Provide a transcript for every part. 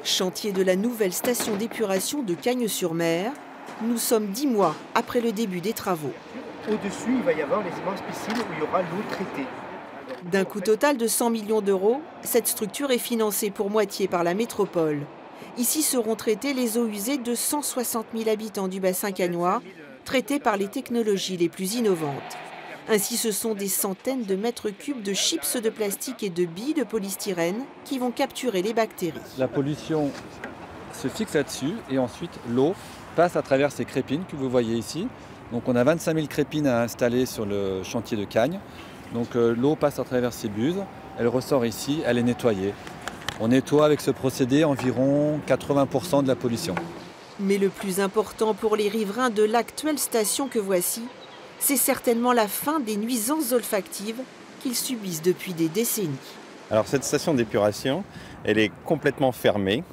Chantier de la nouvelle station d'épuration de Cagnes-sur-Mer. Nous sommes 10 mois après le début des travaux. Au-dessus, il va y avoir les immenses piscines où il y aura l'eau traitée. D'un coût total de 100 millions d'euros, cette structure est financée pour moitié par la métropole. Ici seront traitées les eaux usées de 160 000 habitants du bassin cagnois, traitées par les technologies les plus innovantes. Ainsi, ce sont des centaines de mètres cubes de chips de plastique et de billes de polystyrène qui vont capturer les bactéries. La pollution se fixe là-dessus et ensuite l'eau passe à travers ces crépines que vous voyez ici. Donc on a 25 000 crépines à installer sur le chantier de Cagnes. Donc l'eau passe à travers ces buses, elle ressort ici, elle est nettoyée. On nettoie avec ce procédé environ 80% de la pollution. Mais le plus important pour les riverains de l'actuelle station que voici, c'est certainement la fin des nuisances olfactives qu'ils subissent depuis des décennies. Alors cette station d'épuration, elle est complètement fermée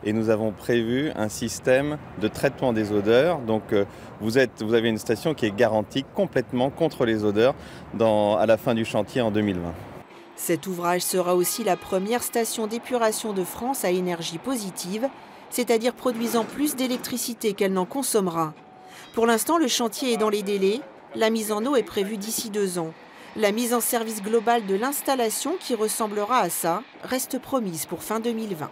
et nous avons prévu un système de traitement des odeurs. Donc vous avez une station qui est garantie complètement contre les odeurs à la fin du chantier en 2020. Cet ouvrage sera aussi la première station d'épuration de France à énergie positive, c'est-à-dire produisant plus d'électricité qu'elle n'en consommera. Pour l'instant, le chantier est dans les délais. La mise en eau est prévue d'ici 2 ans. La mise en service globale de l'installation, qui ressemblera à ça, reste promise pour fin 2020.